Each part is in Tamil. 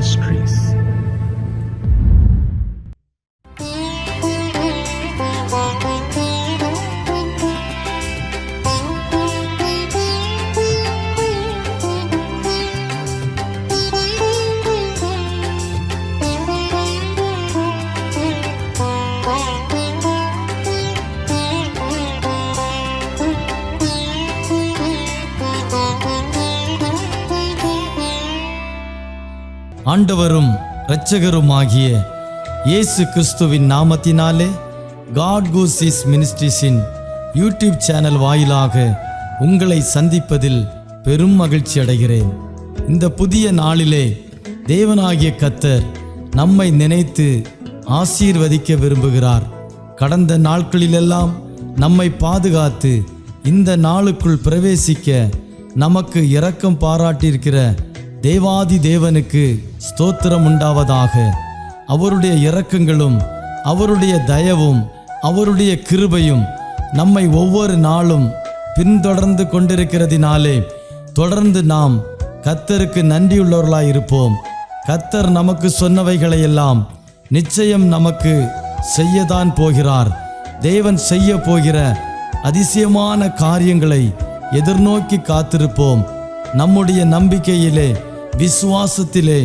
Ministries. ஆண்டவரும் இரட்சகருமாகிய இயேசு கிறிஸ்துவின் நாமத்தினாலே காட் கூஸ் மினிஸ்ட்ரீஸின் யூடியூப் சேனல் வாயிலாக உங்களை சந்திப்பதில் பெரும் மகிழ்ச்சி அடைகிறேன். இந்த புதிய நாளிலே தேவனாகிய கர்த்தர் நம்மை நினைத்து ஆசீர்வதிக்க விரும்புகிறார். கடந்த நாட்களிலெல்லாம் நம்மை பாதுகாத்து இந்த நாளுக்குள் பிரவேசிக்க நமக்கு இரக்கம் பாராட்டியிருக்கிற தேவாதி தேவனுக்கு ஸ்தோத்திரம் உண்டாவதாக. அவருடைய இரக்கங்களும் அவருடைய தயவும் அவருடைய கிருபையும் நம்மை ஒவ்வொரு நாளும் பின்தொடர்ந்து கொண்டிருக்கிறதினாலே தொடர்ந்து நாம் கர்த்தருக்கு நன்றியுள்ளவர்களாய் இருப்போம். கர்த்தர் நமக்கு சொன்னவைகளையெல்லாம் நிச்சயம் நமக்கு செய்யத்தான் போகிறார். தேவன் செய்ய போகிற அதிசயமான காரியங்களை எதிர்நோக்கி காத்திருப்போம். நம்முடைய நம்பிக்கையிலே விசுவாசத்திலே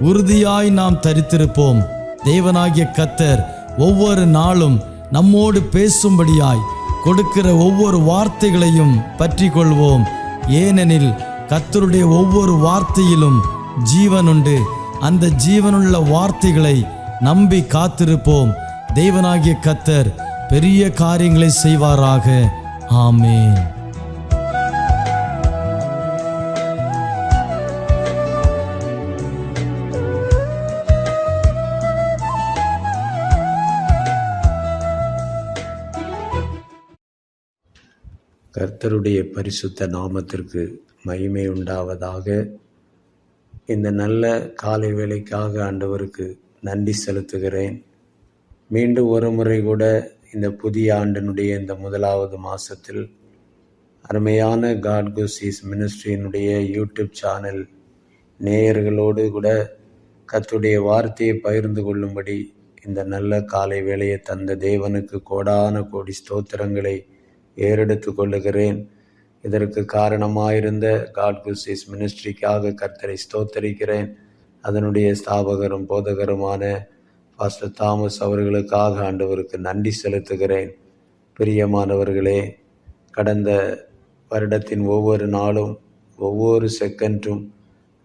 உறுதியாய் நாம் தரித்திருப்போம். தேவனாகிய கர்த்தர் ஒவ்வொரு நாளும் நம்மோடு பேசும்படியாய் கொடுக்கிற ஒவ்வொரு வார்த்தைகளையும் பற்றி கொள்வோம். ஏனெனில் கர்த்தருடைய ஒவ்வொரு வார்த்தையிலும் ஜீவன் உண்டு. அந்த ஜீவனுள்ள வார்த்தைகளை நம்பி காத்திருப்போம். தேவனாகிய கர்த்தர் பெரிய காரியங்களை செய்வாராக. ஆமென். கர்த்தருடைய பரிசுத்த நாமத்திற்கு மகிமை உண்டாவதாக. இந்த நல்ல காலை வேளைக்காக ஆண்டவருக்கு நன்றி செலுத்துகிறேன். மீண்டும் ஒரு முறை கூட இந்த புதிய ஆண்டினுடைய இந்த முதலாவது மாதத்தில் அருமையான காட் கூஸ் மினிஸ்ட்ரியினுடைய யூடியூப் சேனல் நேயர்களோடு கூட கர்த்தருடைய வார்த்தையை பகிர்ந்து கொள்ளும்படி இந்த நல்ல காலை வேளையை தந்த தேவனுக்கு கோடான கோடி ஸ்தோத்திரங்களை ஏறெடுத்து கொள்ளுகிறேன். இதற்கு காரணமாயிருந்த காட் கூஸ் மினிஸ்ட்ரிக்காக கர்த்தரை ஸ்தோத்தரிக்கிறேன். அதனுடைய ஸ்தாபகரும் போதகருமான பாஸ்டர் தாமஸ் அவர்களுக்காக ஆண்டவருக்கு நன்றி செலுத்துகிறேன். பிரியமானவர்களே, கடந்த வருடத்தின் ஒவ்வொரு நாளும் ஒவ்வொரு செகண்டும்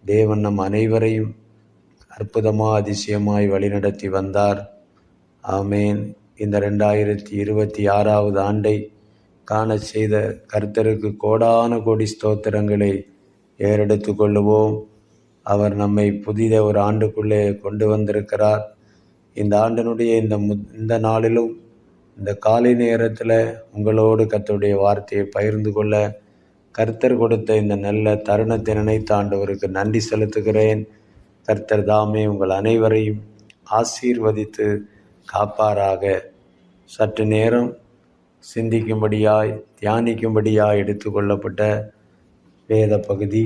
தேவன் நம் அனைவரையும் அற்புதமாக அதிசயமாய் வழிநடத்தி வந்தார். ஆமேன். இந்த 2026 ஆண்டை காண செய்த கர்த்தருக்கு கோடான கோடி ஸ்தோத்திரங்களை ஏறெடுத்து கொள்ளுவோம். அவர் நம்மை புதித ஒரு ஆண்டுக்குள்ளே கொண்டு வந்திருக்கிறார். இந்த ஆண்டினுடைய இந்த நாளிலும் இந்த காலை நேரத்தில் உங்களோடு கர்த்தருடைய வார்த்தையை பகிர்ந்து கொள்ள கர்த்தர் கொடுத்த இந்த நல்ல தருணத்தை நினைத்து ஆண்டவருக்கு நன்றி செலுத்துகிறேன். கர்த்தர் தாமே உங்கள் அனைவரையும் ஆசீர்வதித்து காப்பாராக. சற்று நேரம் சிந்திக்கும்படியாய் தியானிக்கும்படியாய் எடுத்துக்கொள்ளப்பட்ட வேத பகுதி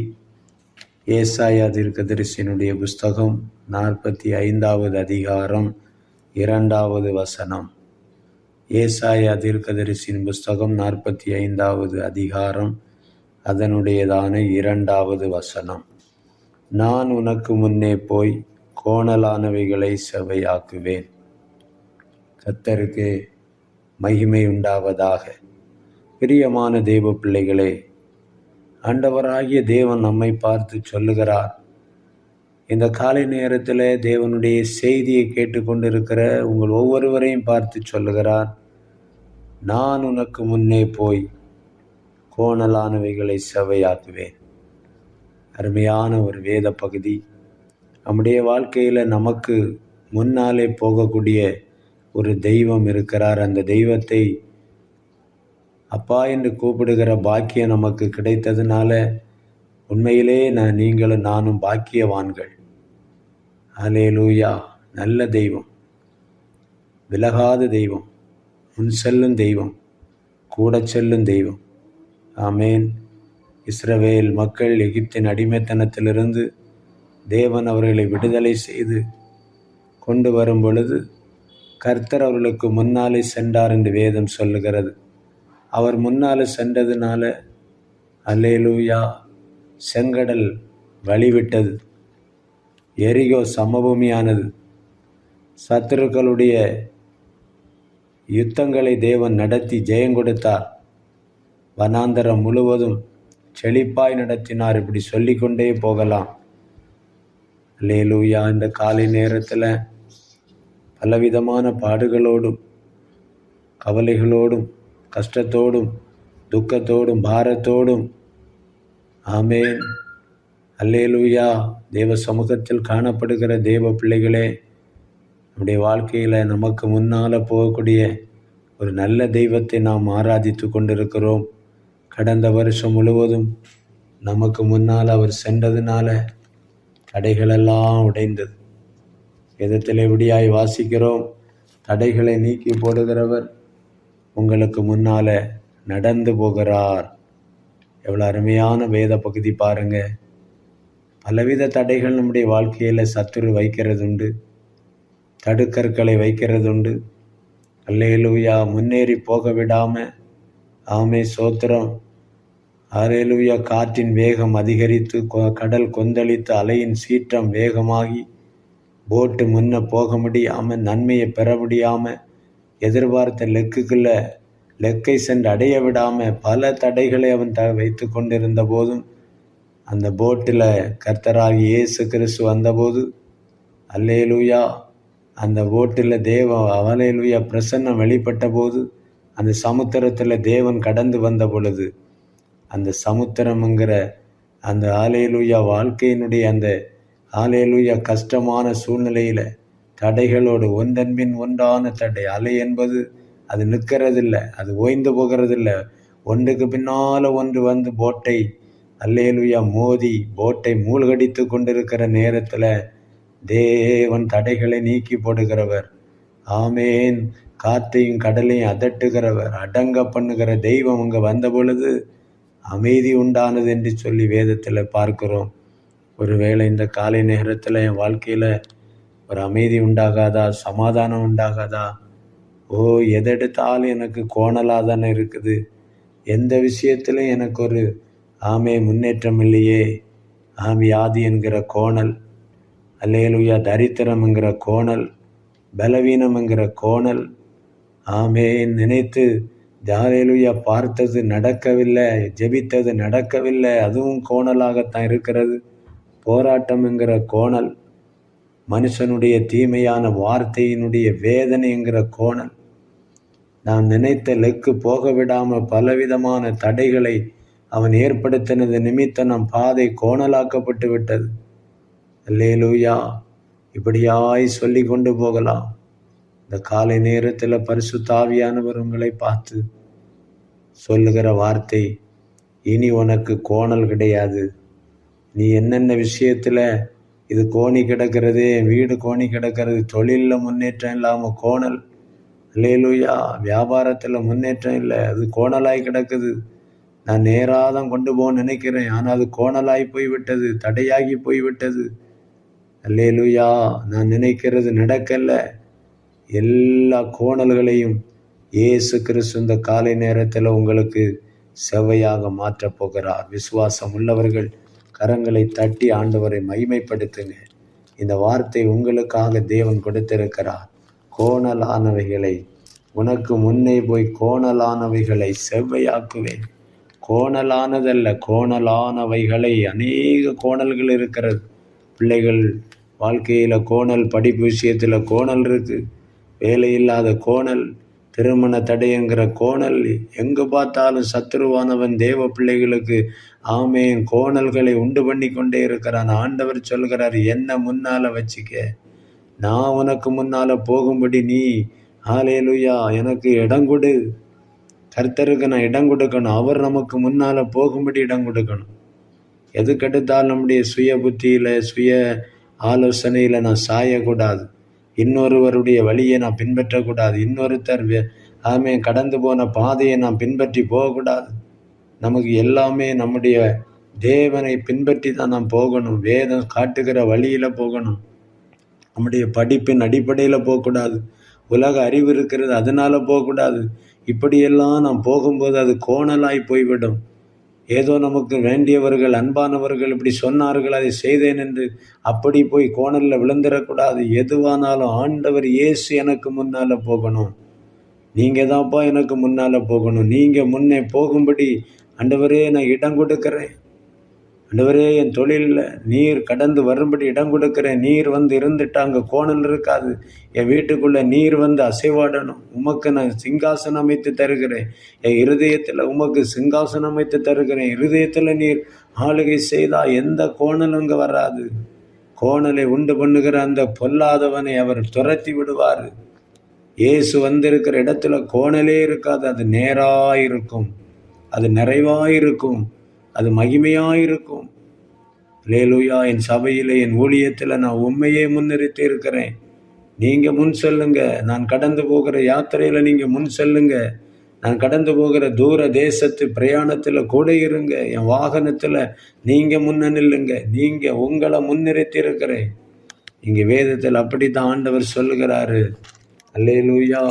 ஏசாயா தீர்க்கதரிசியினுடைய புஸ்தகம் 45வது அதிகாரம் 2வது வசனம். ஏசாயா தீர்க்கதரிசியின் புஸ்தகம் 45வது அதிகாரம் அதனுடையதான 2வது வசனம். நான் உனக்கு முன்னே போய் கோணலானவைகளை செவ்வையாக்குவேன். கர்த்தருக்கு மகிமை உண்டாவதாக. பிரியமான தேவ பிள்ளைகளே, ஆண்டவராகிய தேவன் நம்மை பார்த்து சொல்லுகிறார். இந்த காலை நேரத்தில் தேவனுடைய செய்தியை கேட்டுக்கொண்டிருக்கிற உங்கள் ஒவ்வொருவரையும் பார்த்து சொல்லுகிறார், நான் உனக்கு முன்னே போய் கோணலானவைகளை செவ்வையாக்குவேன். அருமையான ஒரு வேத பகுதி. நம்முடைய வாழ்க்கையில் நமக்கு முன்னாலே போகக்கூடிய ஒரு தெய்வம் இருக்கிறார். அந்த தெய்வத்தை அப்பா என்று கூப்பிடுகிற பாக்கியம் நமக்கு கிடைத்ததுனால உண்மையிலே நீங்களும் நானும் பாக்கியவான்கள். அல்லேலூயா. நல்ல தெய்வம், விலகாத தெய்வம், முன் செல்லும் தெய்வம், கூட செல்லும் தெய்வம். ஆமேன். இஸ்ரவேல் மக்கள் எகிப்தின் அடிமைத்தனத்திலிருந்து தேவன் அவர்களை விடுதலை செய்து கொண்டு வரும் பொழுது கர்த்தர் அவர்களுக்கு முன்னாலே சென்றார் என்று வேதம் சொல்லுகிறது. அவர் முன்னாலே சென்றதுனால அல்லேலூயா செங்கடல் வழிவிட்டது, எரிகோ சமபூமியானது. சத்துருக்களுடைய யுத்தங்களை தேவன் நடத்தி ஜெயம் கொடுத்தார். வனாந்தரம் முழுவதும் செழிப்பாய் நடத்தினார். இப்படி சொல்லிக்கொண்டே போகலாம். அல்லேலூயா. இந்த காலை நேரத்தில் பலவிதமான பாடுகளோடும் கவலைகளோடும் கஷ்டத்தோடும் துக்கத்தோடும் பாரத்தோடும் ஆமேன் அல்லேலூயா தேவ சமூகத்தில் காணப்படுகிற தேவ பிள்ளைகளே, நம்முடைய வாழ்க்கையில் நமக்கு முன்னால் போகக்கூடிய ஒரு நல்ல தெய்வத்தை நாம் ஆராதித்து கொண்டிருக்கிறோம். கடந்த வருஷம் முழுவதும் நமக்கு முன்னால் அவர் சென்றதுனால தடைகளெல்லாம் உடைந்தது. வேதத்தில் எப்படியாய் வாசிக்கிறோம், தடைகளை நீக்கி போடுகிறவர் உங்களுக்கு முன்னால் நடந்து போகிறார். எவ்வளோ அருமையான வேத பகுதி பாருங்க. பலவித தடைகள் நம்முடைய வாழ்க்கையில் சத்துரு வைக்கிறதுண்டு, தடுக்கற்களை வைக்கிறதுண்டு. அல்லேலூயா முன்னேறி போக விடாமல் ஆமே சோத்திரம் அல்லேலூயா காற்றின் வேகம் அதிகரித்து கடல் கொந்தளித்து அலையின் சீற்றம் வேகமாகி போட்டு முன்ன போக முடியாமல் நன்மையை பெற முடியாமல் எதிர்பார்த்த லெக்கை சென்று அடைய விடாமல் பல தடைகளை அவன் வைத்து கொண்டிருந்த போதும் அந்த போட்டில் கர்த்தராகி இயேசு கிறிஸ்து வந்தபோது அல்லேலூயா அந்த போட்டில் அல்லேலூயா பிரசன்னம் வெளிப்பட்ட போது அந்த சமுத்திரத்தில் தேவன் கடந்து வந்த பொழுது அந்த சமுத்திரம்ங்கிற அந்த அல்லேலூயா வாழ்க்கையினுடைய அந்த அல்லேலூயா கஷ்டமான சூழ்நிலையில் தடைகளோடு ஒன்றன்பின் ஒன்றான தடை. அலை என்பது அது நிற்கிறதில்லை, அது ஓய்ந்து போகிறதில்லை. ஒன்றுக்கு பின்னால் ஒன்று வந்து போட்டை அல்லேலூயா மோதி போட்டை மூழ்கடித்து கொண்டிருக்கிற நேரத்தில் தேவன் தடைகளை நீக்கி போடுகிறவர். ஆமேன். காற்றையும் கடலையும் அதட்டுகிறவர், அடங்க பண்ணுகிற தெய்வம் அங்கே வந்த பொழுது அமைதி உண்டானது என்று சொல்லி வேதத்தில் பார்க்கிறோம். ஒருவேளை இந்த காலை நேரத்தில் என் வாழ்க்கையில் ஒரு அமைதி உண்டாகாதா, சமாதானம் உண்டாகாதா? எதெடுத்தாலும் எனக்கு கோணலாக தானே இருக்குது, எந்த விஷயத்திலும் எனக்கு ஒரு முன்னேற்றம் இல்லையே. வியாதி என்கிற கோணல், அல்லேலூயா தரித்திரம் என்கிற கோணல், பலவீனம் என்கிற கோணல். நினைத்து அல்லேலூயா பார்த்தது நடக்கவில்லை, ஜெபித்தது நடக்கவில்லை, அதுவும் கோணலாகத்தான் இருக்கிறது. போராட்டம் என்கிற கோணல், மனுஷனுடைய தீமையான வார்த்தையினுடைய வேதனை என்கிற கோணல், நாம் நினைத்த லெக்கு போக விடாமல் பலவிதமான தடைகளை அவன் ஏற்படுத்தினது நிமித்தம் நம் பாதை கோணலாக்கப்பட்டு விட்டது. அல்லேலூயா. இப்படியாய் சொல்லி கொண்டு போகலாம். இந்த காலை நேரத்தில் பரிசுத்த ஆவியானவர் உங்களை பார்த்து சொல்லுகிற வார்த்தை, இனி உனக்கு கோணல் கிடையாது. நீ என்னென்ன விஷயத்தில் இது கோணி கிடக்கிறது, வீடு கோணி கிடக்கிறது, தொழிலில் முன்னேற்றம் இல்லாமல் கோணல், அல்லேலூயா வியாபாரத்தில் முன்னேற்றம் இல்லை, அது கோணலாய் கிடக்குது. நான் நேராக தான் கொண்டு போக நினைக்கிறேன், ஆனால் அது கோணலாய் போய்விட்டது, தடையாகி போய்விட்டது. அல்லேலூயா நான் நினைக்கிறது நடக்கல. எல்லா கோணல்களையும் இயேசு கிறிஸ்து இந்த காலை நேரத்தில் உங்களுக்கு செவ்வையாக மாற்றப் போகிறார். விசுவாசம் உள்ளவர்கள் கரங்களை தட்டி ஆண்டவரை மகிமைப்படுத்துங்க. இந்த வார்த்தை உங்களுக்காக தேவன் கொடுத்திருக்கிறார். கோணலானவைகளை உனக்கு முன்னே போய் கோணலானவைகளை செவ்வையாக்குவேன். கோணலானதல்ல, கோணலானவைகளை. அநேக கோணல்கள் இருக்கிறது. பிள்ளைகள் வாழ்க்கையில் கோணல், படிப்பு விஷயத்தில் கோணல் இருக்குது, வேலையில்லாத கோணல், திருமண தடைங்கிற கோணல். எங்கே பார்த்தாலும் சத்துருவானவன் தேவ பிள்ளைகளுக்கு கோணல்களை உண்டு பண்ணி கொண்டே இருக்கிறான். ஆண்டவர் சொல்கிறார், என்ன முன்னால் வச்சுக்க, நான் உனக்கு முன்னால் போகும்படி நீ ஹல்லேலூயா எனக்கு இடம் கொடு. கர்த்தருக்கு நான் இடம் கொடுக்கணும், அவர் நமக்கு முன்னால் போகும்படி இடம் கொடுக்கணும். எதுக்கெடுத்தாலும் நம்முடைய சுய புத்தியில் சுய ஆலோசனையில் நான் சாயக்கூடாது. இன்னொருவருடைய வழியை நான் பின்பற்றக்கூடாது. இன்னொருத்தர் கடந்து போன பாதையை நான் பின்பற்றி போகக்கூடாது. நமக்கு எல்லாமே நம்முடைய தேவனை பின்பற்றி தான் நாம் போகணும். வேதம் காட்டுகிற வழியில் போகணும். நம்முடைய படிப்பின் அடிப்படையில் போகக்கூடாது. உலக அறிவு இருக்கிறது அதனால் போகக்கூடாது. இப்படியெல்லாம் நாம் போகும்போது அது கோணலாய் போய்விடும். ஏதோ நமக்கு வேண்டியவர்கள் அன்பானவர்கள் இப்படி சொன்னார்கள் அதை செய்தேன் என்று அப்படி போய் கோணலில் விழுந்துடக்கூடாது. எதுவானாலும் ஆண்டவர் இயேசு எனக்கு முன்னால் போகணும், நீங்கள் தான்ப்பா எனக்கு முன்னால் போகணும், நீங்கள் முன்னே போகும்படி ஆண்டவரே நான் இடம் கொடுக்குறேன், ஆண்டவரே என் தொழிலில் நீர் கடந்து வரும்படி இடம் கொடுக்குறேன், நீர் வந்து இருந்துட்டு அங்கே கோணல் இருக்காது, என் வீட்டுக்குள்ளே நீர் வந்து அசைவாடணும், உமக்கு நான் சிங்காசனம் அமைத்து தருகிறேன், என் இருதயத்தில் உமக்கு சிங்காசனம் அமைத்து தருகிறேன், இருதயத்தில் நீர் ஆளுகை செய்தால் எந்த கோணலும் அங்கே வராது. கோணலை உண்டு பண்ணுகிற அந்த பொல்லாதவனை அவர் துரத்தி விடுவார். இயேசு வந்திருக்கிற இடத்துல கோணலே இருக்காது. அது நேராயிருக்கும், அது நிறைவாயிருக்கும், அது மகிமையாயிருக்கும். அல்லேலூயா. என் சபையில் என் ஊழியத்தில் நான் உண்மையே முன்னிறுத்தி இருக்கிறேன். நீங்கள் முன் செல்லுங்க. நான் கடந்து போகிற யாத்திரையில் நீங்கள் முன் செல்லுங்க. நான் கடந்து போகிற தூர தேசத்து பிரயாணத்தில் கூட இருங்க. என் வாகனத்தில் நீங்கள் முன்ன நில்லுங்க. நீங்கள் உங்களை முன்னிறுத்தி இருக்கிறேன். இங்கே வேதத்தில் அப்படி தான் ஆண்டவர் சொல்லுகிறாரு. அல்லேலூயா.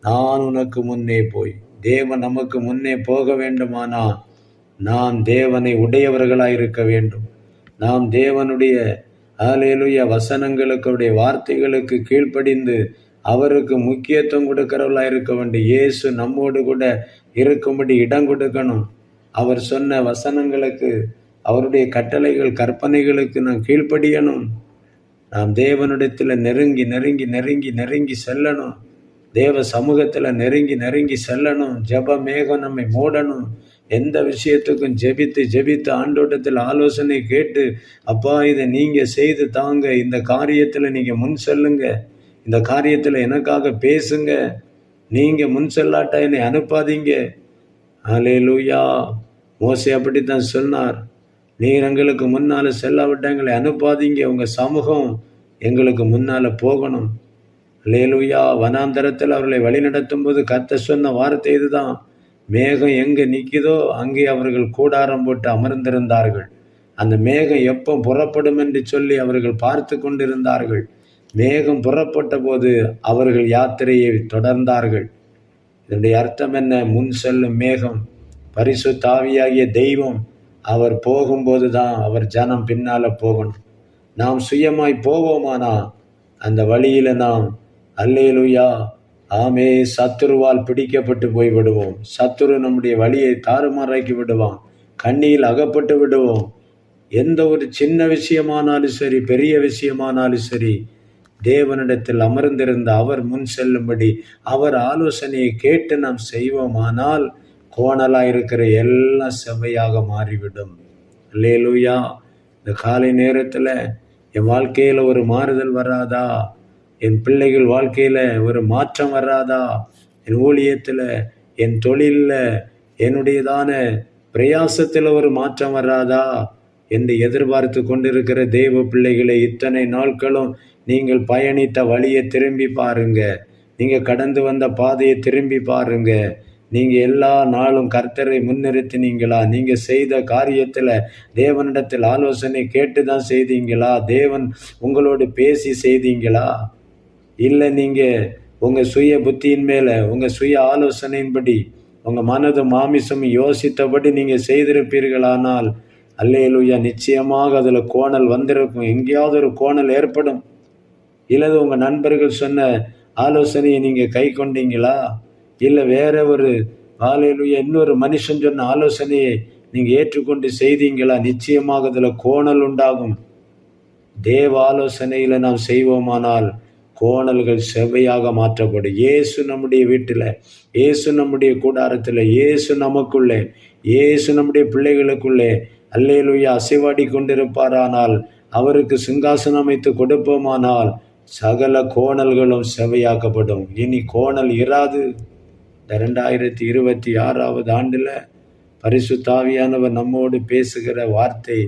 நான் உனக்கு முன்னே போய், தேவன் நமக்கு முன்னே போக வேண்டுமானா நாம் தேவனை உடையவர்களாக இருக்க வேண்டும். நாம் தேவனுடைய அல்லேலூயா வசனங்களுக்கு வார்த்தைகளுக்கு கீழ்ப்படிந்து அவருக்கு முக்கியத்துவம் கொடுக்கிறவர்களாக இருக்க வேண்டும். இயேசு நம்மோடு கூட இருக்கும்படி இடம் கொடுக்கணும். அவர் சொன்ன வசனங்களுக்கு, அவருடைய கட்டளைகள் கற்பனைகளுக்கு நாம் கீழ்ப்படியணும். நாம் தேவனிடத்தில் நெருங்கி நெருங்கி நெருங்கி நெருங்கி செல்லணும். தேவ சமூகத்தில் நெருங்கி நெருங்கி செல்லணும். ஜெப மேகம் நம்மை மூடணும். எந்த விஷயத்துக்கும் ஜெபித்து ஆண்டோட்டத்தில் ஆலோசனை கேட்டு, அப்பா இதை நீங்கள் செய்து தாங்க, இந்த காரியத்தில் நீங்கள் முன் செல்லுங்க, இந்த காரியத்தில் எனக்காக பேசுங்க, நீங்கள் முன் செல்லாட்டா என்னை அனுப்பாதீங்க. அல்லேலூயா. மோசே அப்படித்தான் சொன்னார். நீர் எங்களுக்கு முன்னால் செல்லாவிட்டா எங்களை அனுப்பாதீங்க, உங்கள் சமூகம் எங்களுக்கு முன்னால் போகணும். அல்லேலூயா. வனாந்தரத்தில் அவர்களை வழிநடத்தும் போது கர்த்தர் சொன்ன வார்த்தை இதுதான். மேகம் எங்கே நிற்குதோ அங்கே அவர்கள் கூடாரம் போட்டு அமர்ந்திருந்தார்கள். அந்த மேகம் எப்போ புறப்படும் என்று சொல்லி அவர்கள் பார்த்து கொண்டிருந்தார்கள். மேகம் புறப்பட்ட போது அவர்கள் யாத்திரையை தொடர்ந்தார்கள். இதனுடைய அர்த்தம் என்ன? முன் செல்லும் மேகம் பரிசுத்த ஆவியாகிய தெய்வம். அவர் போகும்போது தான் அவர் ஜனம் பின்னால் போகணும். நாம் சுயமாய் போவோமானா அந்த வழியில் நாம் அல்லேலூயா ஆமே சத்துருவால் பிடிக்கப்பட்டு போய்விடுவோம். சத்துரு நம்முடைய வழியை தாறுமாறாக்கி விடுவான். கண்ணியில் அகப்பட்டு விடுவோம். எந்த ஒரு சின்ன விஷயமானாலும் சரி, பெரிய விஷயமானாலும் சரி, தேவனிடத்தில் அமர்ந்திருந்த அவர் முன் செல்லும்படி அவர் ஆலோசனையை கேட்டு நாம் செய்வோமானால் கோணலாக இருக்கிற எல்லாம் செவ்வையாக மாறிவிடும். அல்லேலூயா. இந்த காலை நேரத்தில் என் வாழ்க்கையில் ஒரு மாறுதல் வராதா? என் பிள்ளைகள் வாழ்க்கையில் ஒரு மாற்றம் வராதா? என் ஊழியத்தில், என் தொழிலில், என்னுடையதான பிரயாசத்தில் ஒரு மாற்றம் வராதா என்று எதிர்பார்த்து கொண்டிருக்கிற தெய்வ பிள்ளைகளை, இத்தனை நாட்களும் நீங்கள் பயணித்த வழியை திரும்பி பாருங்க. நீங்கள் கடந்து வந்த பாதையை திரும்பி பாருங்க. நீங்கள் எல்லா நாளும் கர்த்தரை முன்னிறுத்தினீங்களா? நீங்கள் செய்த காரியத்தில் தேவனிடத்தில் ஆலோசனை கேட்டு தான் செய்தீங்களா? தேவன் உங்களோடு பேசி செய்தீங்களா? இல்லை நீங்கள் உங்கள் சுய புத்தியின் மேலே, உங்கள் சுய ஆலோசனையின்படி, உங்கள் மனதும் மாமிசமும் யோசித்தபடி நீங்கள் செய்திருப்பீர்களானால் அல்லேலூயா நிச்சயமாக அதில் கோணல் வந்திருக்கும். எங்கேயாவது ஒரு கோணல் ஏற்படும். இல்லது உங்கள் நண்பர்கள் சொன்ன ஆலோசனையை நீங்கள் கை கொண்டீங்களா? இல்லை வேற ஒரு அல்லேலூயா இன்னொரு மனுஷன் சொன்ன ஆலோசனையை நீங்கள் ஏற்றுக்கொண்டு செய்தீங்களா? நிச்சயமாக அதில் கோணல் உண்டாகும். தேவ ஆலோசனையில் நாம் செய்வோமானால் கோணல்கள் செவ்வையாக மாற்றப்படும். இயேசு நம்முடைய வீட்டில், இயேசு நம்முடைய கூடாரத்தில், இயேசு நமக்குள்ளே, இயேசு நம்முடைய பிள்ளைகளுக்குள்ளே அல்லேலூயா அசைவாடி கொண்டிருப்பாரானால், அவருக்கு சிங்காசனம் அமைத்து கொடுப்போமானால் சகல கோணல்களும் செவ்வையாக்கப்படும். இனி கோணல் இராது. இந்த 2026 ஆண்டில் பரிசுத்த ஆவியானவர் நம்மோடு பேசுகிற வார்த்தை,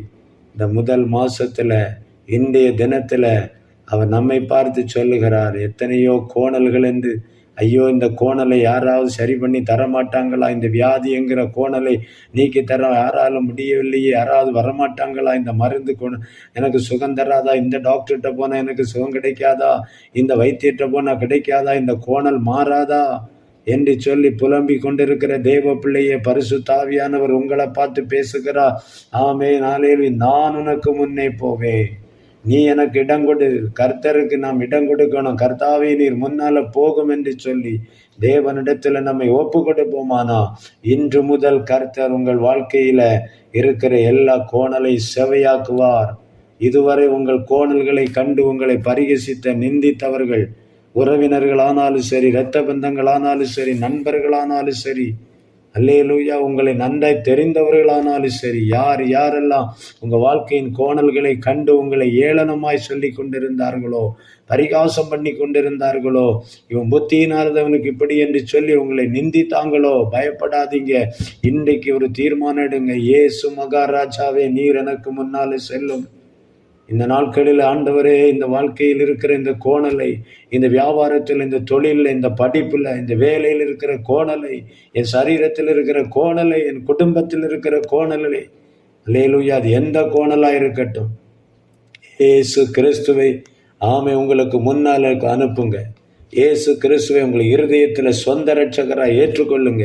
இந்த முதல் மாதத்தில் இன்றைய தினத்தில் அவர் நம்மை பார்த்து சொல்லுகிறார். எத்தனையோ கோணல்கள் என்று ஐயோ, இந்த கோணலை யாராவது சரி பண்ணி தரமாட்டாங்களா? இந்த வியாதி என்கிற கோணலை நீக்கி தர யாராலும் முடியவில்லையே, யாராவது வரமாட்டாங்களா? இந்த மருந்து எனக்கு சுகம் தராதா? இந்த டாக்டர்கிட்ட போனால் எனக்கு சுகம் கிடைக்காதா? இந்த வைத்தியர்கிட்ட போனால் கிடைக்காதா? இந்த கோணல் மாறாதா என்று சொல்லி புலம்பிக் கொண்டிருக்கிற தேவ பிள்ளையே, பரிசுத்த ஆவியானவர் உங்களை பார்த்து பேசுகிறார். ஆமென், அல்லேலூயா. நான் உனக்கு முன்னே போவேன், நீ எனக்கு இடம் கொடு. கர்த்தருக்கு நாம் இடம் கொடுக்கணும். கர்த்தாவே, நீர் முன்னால போகும் என்று சொல்லி தேவனிடத்துல நம்மை ஒப்பு கொடுப்போமானா, இன்று முதல் கர்த்தர் உங்கள் வாழ்க்கையில இருக்கிற எல்லா கோணலை செவையாக்குவார். இதுவரை உங்கள் கோணல்களை கண்டு உங்களை பரிகசித்த நிந்தித்தவர்கள், உறவினர்களானாலும் சரி, இரத்த பந்தங்களானாலும் சரி, நண்பர்களானாலும் சரி, அல்லேலூயா, உங்களை நன்றாய் தெரிந்தவர்களானாலும் சரி, யாரெல்லாம் உங்கள் வாழ்க்கையின் கோணல்களை கண்டு உங்களை ஏளனமாய் சொல்லி கொண்டிருந்தார்களோ, பரிகாசம் பண்ணி கொண்டிருந்தார்களோ, இவன் புத்தியினாதவனுக்கு இப்படி என்று சொல்லி உங்களை நிந்தித்தாங்களோ, பயப்படாதீங்க. இன்றைக்கு ஒரு தீர்மானம் எடுங்க. இயேசு மகாராஜாவே, நீர் எனக்கு முன்னாலே செல்லும். இந்த நாட்களில் ஆண்டவரே, இந்த வாழ்க்கையில் இருக்கிற இந்த கோணலை, இந்த வியாபாரத்தில், இந்த தொழிலில், இந்த படிப்பில், இந்த வேலையில் இருக்கிற கோணலை, என் சரீரத்தில் இருக்கிற கோணலை, என் குடும்பத்தில் இருக்கிற கோணலை, அல்லேலூயா, அது எந்த கோணலாக இருக்கட்டும், இயேசு கிறிஸ்துவை உங்களுக்கு முன்னால் அனுப்புங்க. இயேசு கிறிஸ்துவை உங்கள் இருதயத்தில் சொந்த இரட்சகராக ஏற்றுக்கொள்ளுங்க.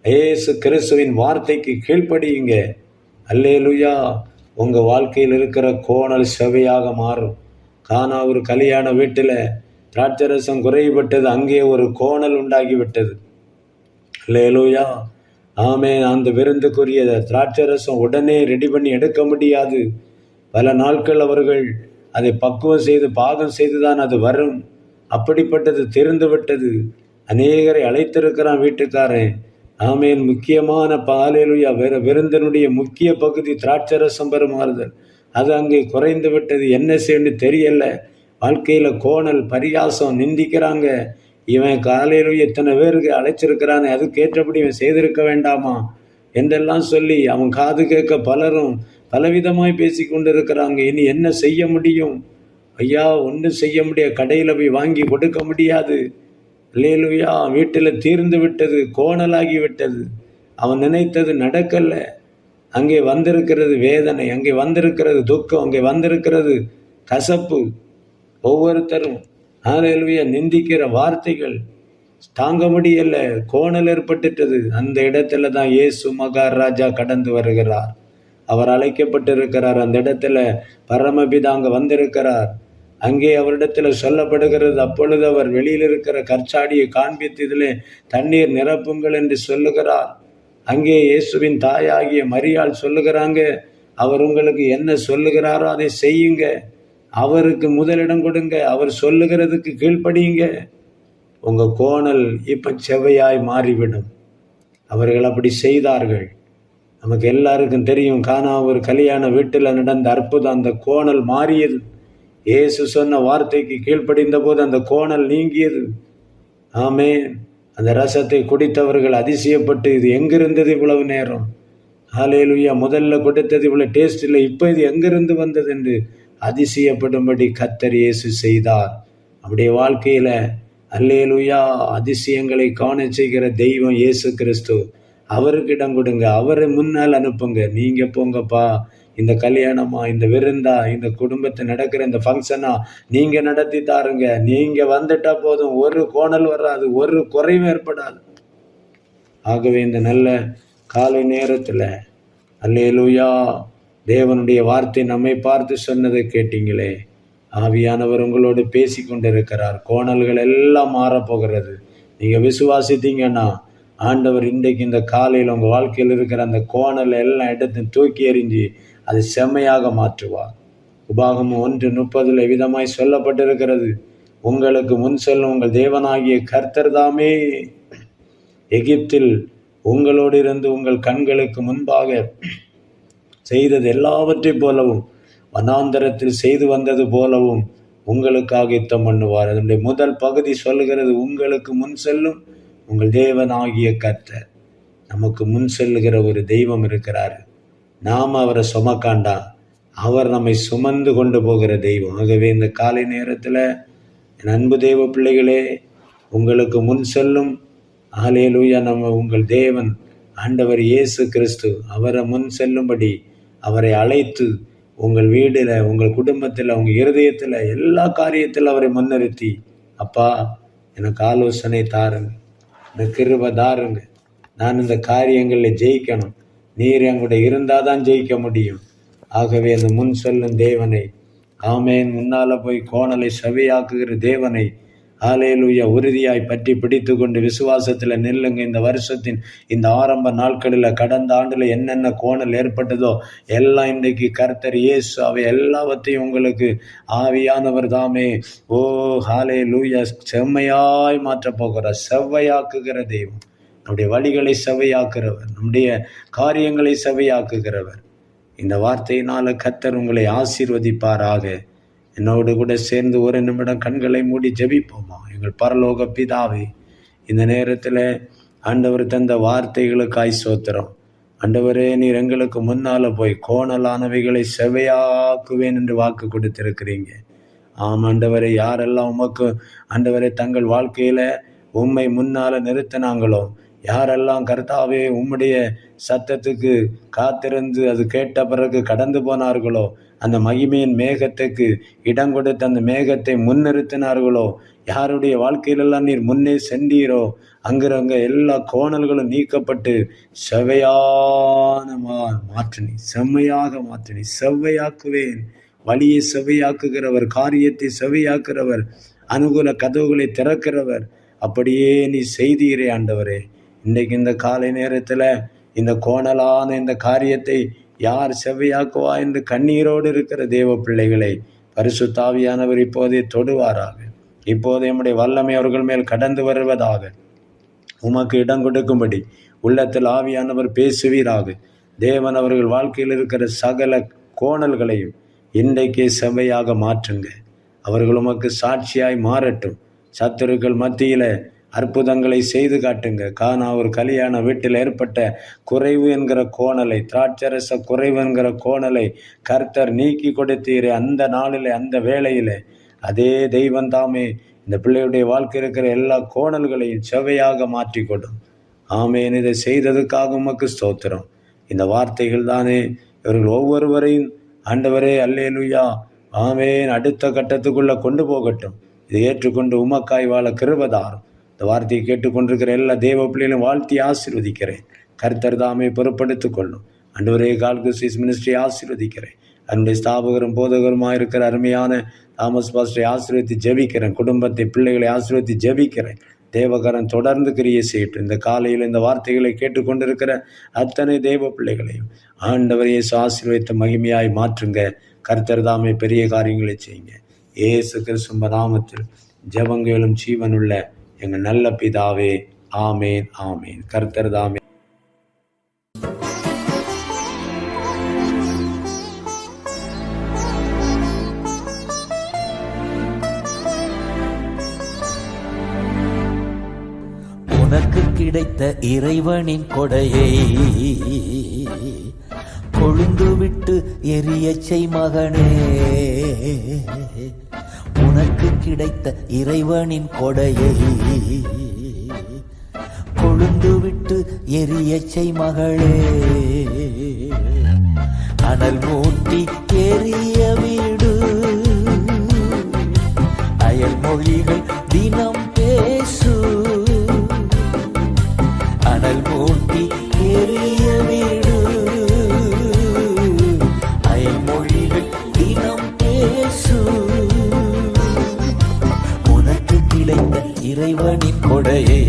இயேசு கிறிஸ்துவின் வார்த்தைக்கு கீழ்ப்படியுங்க. அல்லேலூயா. உங்கள் வாழ்க்கையில் இருக்கிற கோணல் செவையாக மாறும். கானா ஒரு கல்யாண வீட்டில் திராட்சரசம் குறைபட்டது, அங்கே ஒரு கோணல் உண்டாகிவிட்டது. அல்லேலூயா. ஆமென். அந்த விருந்துக்குரிய திராட்சரசம் உடனே ரெடி பண்ணி எடுக்க முடியாது. பல நாட்கள் அவர்கள் அதை பக்குவம் செய்து பாகம் செய்து தான் அது வரும். அப்படிப்பட்டது தெரிந்து விட்டது. அநேகரை அழைத்திருக்கிறான் வீட்டுக்காரன். ஆமேன். முக்கியமான பாலேலுயா விருந்தினுடைய முக்கிய பகுதி திராட்சரசம் பெருமாறுதல், அது அங்கே குறைந்து விட்டது. என்ன செய்யணும் தெரியல. வாழ்க்கையில் கோணல், பரிகாசம், நிந்திக்கிறாங்க. இவன் காலையிலும் எத்தனை பேருக்கு அழைச்சிருக்கிறானே, அதுக்கு ஏற்றபடி இவன் செய்திருக்க வேண்டாமா என்றெல்லாம் சொல்லி அவன் காது கேட்க பலரும் பலவிதமாய் பேசி கொண்டு இருக்கிறாங்க. இனி என்ன செய்ய முடியும் ஐயா? ஒன்றும் செய்ய முடியாது. கடையில் போய் வாங்கி கொடுக்க முடியாது. அல்லேலூயா. வீட்டில் தீர்ந்து விட்டது, கோணலாகி விட்டது. அவன் நினைத்தது நடக்கல. அங்கே வந்திருக்கிறது வேதனை, அங்கே வந்திருக்கிறது துக்கம், அங்கே வந்திருக்கிறது கசப்பு. ஒவ்வொருத்தரும் அல்லேலூயா நிந்திக்கிற வார்த்தைகள் தாங்க முடியல. கோணல் ஏற்பட்டுட்டது. அந்த இடத்துல தான் இயேசு மகாராஜா கடந்து வருகிறார். அவர் அழைக்கப்பட்டிருக்கிறார். அந்த இடத்துல பரமபிதா அங்கே வந்திருக்கிறார். அங்கே அவரிடத்தில் சொல்லப்படுகிறது, அப்பொழுது அவர் வெளியில் இருக்கிற கற்சாடியை காண்பித்து இதிலே தண்ணீர் நிரப்புங்கள் என்று சொல்லுகிறார். அங்கே இயேசுவின் தாயாகிய மரியாள் சொல்லுகிறாங்க, அவர் உங்களுக்கு என்ன சொல்லுகிறாரோ அதை செய்யுங்க, அவருக்கு முதலிடம் கொடுங்க, அவர் சொல்லுகிறதுக்கு கீழ்ப்படியுங்க. உங்கள் கோணல் இப்போ செவ்வையாய் மாறிவிடும். அவர்கள் அப்படி செய்தார்கள். நமக்கு எல்லாருக்கும் தெரியும், கானா ஒரு கல்யாண வீட்டில் நடந்த அற்புதம். அந்த கோணல் மாறியது. இயேசு சொன்ன வார்த்தைக்கு கீழ்ப்படிந்த போது அந்த கோணல் நீங்கியது. ஆமென். அந்த ரசத்தை குடித்தவர்கள் அதிசயப்பட்டு, இது எங்கிருந்தது இவ்வளவு நேரம்? ஹல்லேலூயா. முதல்ல கொடுத்தது இவ்வளவு டேஸ்ட் இல்லை, இப்போ இது எங்கிருந்து வந்தது என்று அதிசயப்படும்படி கர்த்தர் இயேசு செய்தார். நம்முடைய வாழ்க்கையில அல்லேலூயா அதிசயங்களை காண செய்கிற தெய்வம் இயேசு கிறிஸ்து. அவருக்கு இடம் கொடுங்க, அவரை முன்னால் அனுப்புங்க. நீங்க போங்கப்பா, இந்த கல்யாணமா, இந்த விருந்தா, இந்த குடும்பத்தை நடக்கிற இந்த ஃபங்க்ஷனா நீங்க நடத்தி தாருங்க. நீங்க வந்துட்டா போதும், ஒரு கோணல் வராது, ஒரு குறைவும் ஏற்படாது. ஆகவே இந்த நல்ல காலை நேரத்தில் அல்லேலூயா தேவனுடைய வார்த்தை நம்மை பார்த்து சொன்னதை கேட்டீங்களே. ஆவியானவர் உங்களோடு பேசி கொண்டிருக்கிறார். கோணல்கள் எல்லாம் மாறப்போகிறது. நீங்கள் விசுவாசித்தீங்கன்னா ஆண்டவர் இன்றைக்கு இந்த காலையில் உங்கள் வாழ்க்கையில் இருக்கிற அந்த கோணலை எல்லாம் எடுத்து தூக்கி எறிஞ்சு அதை செம்மையாக மாற்றுவார். உபாகமம் 1:30 விதமாய் சொல்லப்பட்டிருக்கிறது, உங்களுக்கு முன் செல்லும் உங்கள் தேவனாகிய கர்த்தர் தாமே எகிப்தில் உங்களோடு இருந்து உங்கள் கண்களுக்கு முன்பாக செய்தது எல்லாவற்றைப் போலவும் வனாந்தரத்தில் செய்து வந்தது போலவும் உங்களுக்காக யுத்தம் பண்ணுவார். அதனுடைய முதல் பகுதி சொல்லுகிறது, உங்களுக்கு முன் செல்லும் உங்கள் தேவனாகிய கர்த்தர். நமக்கு முன் செல்லுகிற ஒரு தெய்வம் இருக்கிறார். நாம் அவரை சுமக்காண்டா, அவர் நம்மை சுமந்து கொண்டு போகிற தெய்வம். ஆகவே இந்த காலை நேரத்தில் என் அன்பு தேவ பிள்ளைகளே, உங்களுக்கு முன் செல்லும் ஹல்லேலூயா நம்ம உங்கள் தேவன் ஆண்டவர் இயேசு கிறிஸ்து அவரை முன் செல்லும்படி அவரை அழைத்து உங்கள் வீடில், உங்கள் குடும்பத்தில், உங்கள் இருதயத்தில், எல்லா காரியத்தில் அவரை முன்னிறுத்தி, அப்பா எனக்கு ஆலோசனை தாருங்க, எனக்கு கிருபை தாருங்க, நான் இந்த காரியங்களில் ஜெயிக்கணும், நீர் என் கூட இருந்தால் தான் ஜெயிக்க முடியும். ஆகவே அந்த முன் செல்லும் தேவனை, ஆமேன், முன்னால் போய் கோணலை செவையாக்குகிற தேவனை ஹல்லேலூயா உறுதியாய் பற்றி பிடித்து கொண்டு விசுவாசத்தில் நில்லுங்க. இந்த வருஷத்தின் இந்த ஆரம்ப நாட்களில் கடந்த ஆண்டில் என்னென்ன கோணல் ஏற்பட்டதோ எல்லாம் இன்றைக்கு கர்த்தர் இயேசு அவை எல்லாவற்றையும் உங்களுக்கு ஆவியானவர் தாமே ஹல்லேலூயா செம்மையாய் மாற்றப் போகிறார். செவ்வையாக்குகிற தெய்வம், நம்முடைய வழிகளை செவ்வையாக்குகிறவர், நம்முடைய காரியங்களை செவ்வையாக்குகிறவர். இந்த வார்த்தையினால் கர்த்தர் உங்களை ஆசீர்வதிப்பாராக. என்னோடு கூட சேர்ந்து ஒரு நிமிடம் கண்களை மூடி ஜெபிப்போமா? எங்கள் பரலோக பிதாவே, இந்த நேரத்தில் ஆண்டவர் தந்த வார்த்தைகளுக்காய் ஸ்தோத்திரம். ஆண்டவரே, நீர் எங்களுக்கு முன்னால் போய் கோணலானவைகளை செவையாக்குவேன் என்று வாக்கு கொடுத்திருக்கிறீங்க. ஆம் ஆண்டவரே, யாரெல்லாம் உமக்கு ஆண்டவரே தங்கள் வாழ்க்கையில் உம்மை முன்னால் நிறுத்தினாங்களோ, யாரெல்லாம் கர்த்தாவே உம்முடைய சத்தத்துக்கு காத்திருந்து அது கேட்ட பிறகு கடந்து போனார்களோ, அந்த மகிமையின் மேகத்துக்கு இடம் கொடுத்து அந்த மேகத்தை முன்னிறுத்தினார்களோ, யாருடைய வாழ்க்கையிலெல்லாம் நீர் முன்னே சென்றீரோ அங்கிறவங்க எல்லா கோணல்களும் நீக்கப்பட்டு செவையான மாற்றினி, செம்மையாக மாற்றினி, செவ்வையாக்குவேன். வழியை செவ்வையாக்குகிறவர், காரியத்தை செவ்வையாக்குகிறவர், அனுகூல கதவுகளை திறக்கிறவர். அப்படியே நீ செய்தீரே ஆண்டவரே. இன்றைக்கு இந்த காலை நேரத்தில் இந்த கோணலான இந்த காரியத்தை யார் செவ்வையாக்குவா என்று கண்ணீரோடு இருக்கிற தேவ பிள்ளைகளை பரிசுத்த ஆவியானவர் இப்போதே தொடுவாராக. இப்போதே நம்முடைய வல்லமை அவர்கள் மேல் கடந்து வருவதாக. உமக்கு இடம் கொடுக்கும்படி உள்ளத்தில் ஆவியானவர் பேசுவீராக. தேவன் அவர்கள் வாழ்க்கையில் இருக்கிற சகல கோணல்களையும் இன்றைக்கே செவ்வையாக மாற்றுங்க. அவர்கள் உமக்கு சாட்சியாய் மாறட்டும். சத்துருக்கள் மத்தியில் அற்புதங்களை செய்து காட்டுங்க. காணா ஒரு கல்யாண வீட்டில் ஏற்பட்ட குறைவு என்கிற கோணலை, திராட்சரச குறைவு என்கிற கோணலை கர்த்தர் நீக்கி கொடுத்தீரே. அந்த நாளில், அந்த வேளையில் அதே தெய்வம் தாமே இந்த பிள்ளையுடைய வாழ்க்கை இருக்கிற எல்லா கோணல்களையும் செவ்வையாக மாற்றி கொடும். ஆமேன். இதை செய்ததுக்காக உமக்கு ஸ்தோத்திரம். இந்த வார்த்தைகள் தானே இவர்கள் ஒவ்வொருவரையும் ஆண்டவரே அல்லேலூயா ஆமேன் அடுத்த கட்டத்துக்குள்ளே கொண்டு போகட்டும். இதை ஏற்றுக்கொண்டு உமக்காய் வாழ கிருபைதாரும். இந்த வார்த்தையை கேட்டுக்கொண்டிருக்கிற எல்லா தேவ பிள்ளைகளும் வாழ்த்தி ஆசீர்வதிக்கிறேன். கர்த்தர் தாமே பொறுப்படுத்திக் கொள்ளும். ஆண்டவரே, காட் குட் மினிஸ்ட்ரி ஆசீர்வதிக்கிறேன். என்னுடைய ஸ்தாபகரும் போதகருமாக இருக்கிற அருமையான தாமஸ் பாஸ்டரை ஆசீர்வதித்து ஜெபிக்கிறேன். குடும்பத்தை, பிள்ளைகளை ஆசீர்வதித்து ஜெபிக்கிறேன். தேவகரன் தொடர்ந்து கிரியை செய்யட்டும். இந்த காலையில் இந்த வார்த்தைகளை கேட்டுக்கொண்டிருக்கிற அத்தனை தேவ பிள்ளைகளையும் ஆண்டவர் இயேசு ஆசீர்வதித்த மகிமையாய் மாற்றுங்க. கர்த்தர் தாமே பெரிய காரியங்களை செய்யுங்க. இயேசு கிறிஸ்து நாமத்தில் ஜெபங்களும் ஜீவனுள்ள எங்கள் நல்ல பிதாவே, ஆமேன், ஆமேன். கர்த்தர் தாமே. உனக்கு கிடைத்த இறைவனின் கொடையை கொழுந்து விட்டு எரியச் செய் மகனே. உனக்கு கிடைத்த இறைவனின் கொடையை கொழுந்து விட்டு எரியச் செய் மகளே. அனல் மூட்டி எரிய வீடு, அயல் மொழிகள் தினம் பேசு. அனல் மூட்டி எரிய வீடு, அயல் மொழிகள் தினம் பேசு. உனக்கு கிடைத்த இறைவனின் கொடையை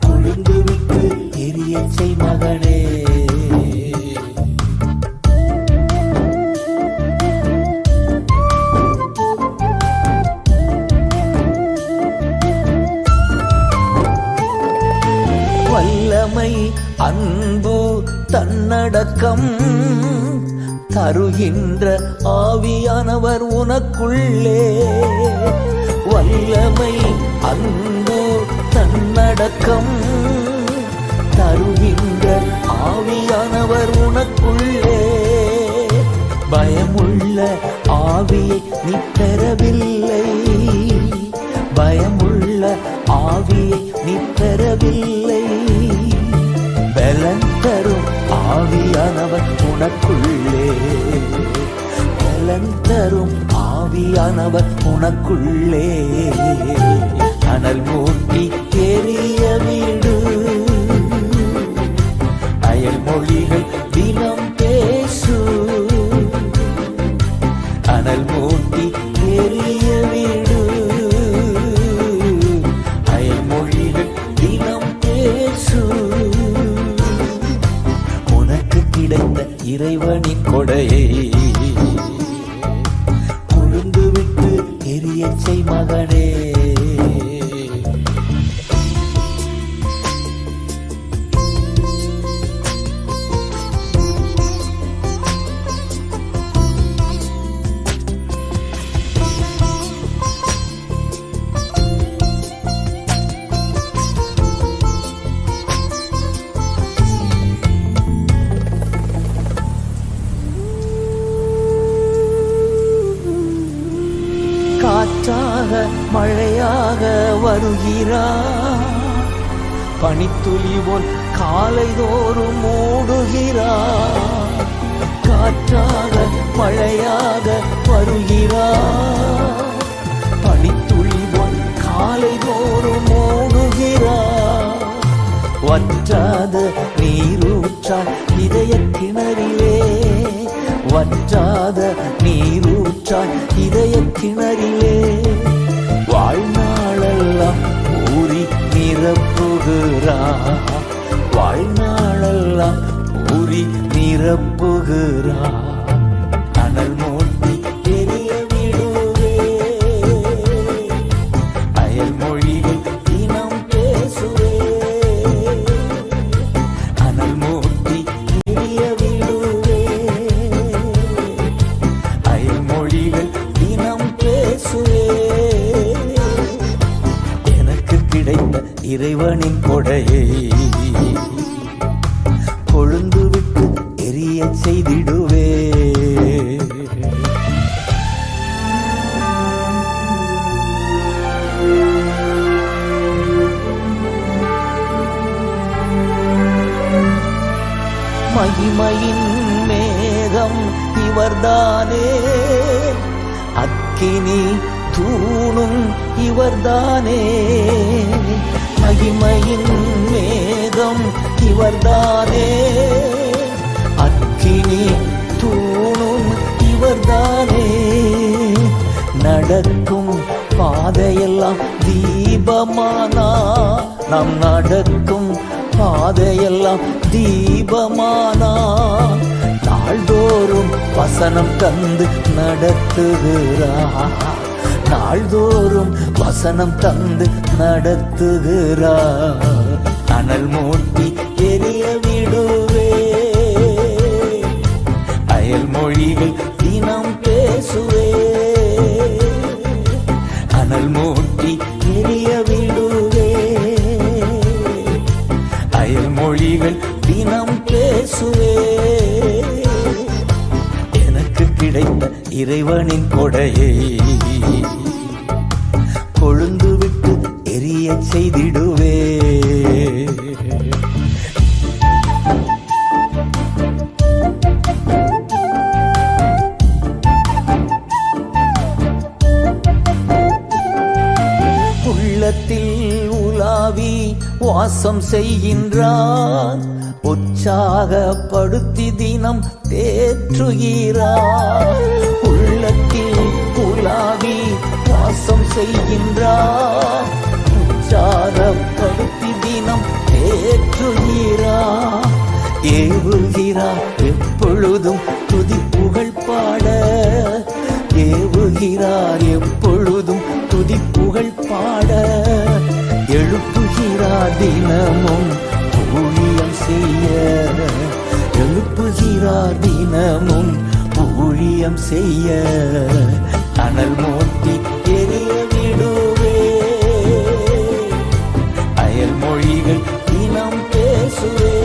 கொழுந்து விட்டு எரியச் செய் மகனே. வல்லமை, அன்பு, தன்னடக்கம் தருகின்ற ஆவியானவர் உனக்குள்ளே. வல்லமை, அன்பு, தன்னடக்கம் தருகின்ற ஆவியானவர் உனக்குள்ளே. பயமுள்ள ஆவியை நீ பெறவில்லை, உனக்குள்ளே, பலன் தரும் ஆவியானவர் உனக்குள்ளே. அனல் மூட்டி எரிய வீடு, அயல் மொழிகள் தினம் பேசு. அனல் மூட்டி எரிய வீடு, அயல் மொழிகள் தினம் பேசு. உனக்கு கிடைத்த இறைவனின் கொடையை கொழுந்து விட்டு எரியச் செய் மகனே. காற்றாக மழையாக வருகிறார், பனித்துளி போல் காலைதோறும் மூடுகிறார். காற்றாக மழையாக வருகிறார், பனித்துளி போல் காலைதோறும் மூடுகிறார். வற்றாத நீரூற்றால் இதய கிணறிலே, வற்றாத நீரூற்றால் இதய கிணறிலே. வாழ்நாளெல்லாம் ஊறி நிரப்புகிறார், வாழ்நாளெல்லாம் ஊறி நிரப்புகிறார். அனல் மூட்டி எரிய விடுவே, அயல் மொழிகள் தினம் பேசுவே. அனல் மூட்டி எரிய விடுவே, அயல் மொழிகள் தினம் பேசுவே. எனக்கு கிடைத்த இறைவனின் கொடையை கொழுந்து விட்டு எரிய செய்திடுவே. மகிமையின் மேகம் இவர்தானே, அக்கினி தூணும் இவர்தானே. மகிமையின் மேகம் இவர்தானே, அக்கினி தூணும் இவர்தானே. நடக்கும் பாதையெல்லாம் தீபமானா, நாம் நடக்கும் பாதையெல்லாம் தீபமானா. நாள்தோறும் வசனம் தந்து நடத்துகிறார், நாள்தோறும் வசனம் தந்து நடத்துகிறார். அனல் மூட்டி எரிய விடுவே, அயல் மொழிகள் தினம் பேசுவே. அனல் மூட்டி எரிய விடுவே, அயல் மொழிகள் தினம் பேசுவே. எனக்கு கிடைத்த இறைவனின் கொடையை கொழுந்து விட்டு எரிய செய்திடுவே. உள்ளத்தில் உலாவி வாசம் செய்கின்றார், உற்சாகப்படுத்தி தினம் தேற்றுகிறார். உள்ளத்தில் உலாவி வாசம் செய்கின்றார், உற்சாகப்படுத்தி தினம் தேற்றுகிறார். ஏவுகிறார் எப்பொழுதும் துதி புகழ் பாட, ஏவுகிறார் எப்பொழுதும் துதி புகழ் பாட. எழுப்புகிறார் தினமும் ஊழியம் செய்ய, எழுப்புகிறார் தினமும் ஊழியம் செய்ய. அனல் மூட்டி எரிய விடுவே, அயல் மொழிகள் தினம் பேசுவே.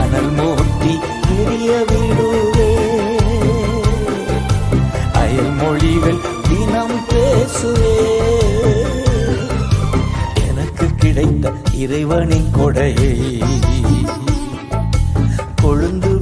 அனல் மூட்டி எரிய விடுவே, அயல் மொழிகள் தினம் பேசுவே. எனக்கு கிடைத்த இறைவனின் கொடையை கொழுந்து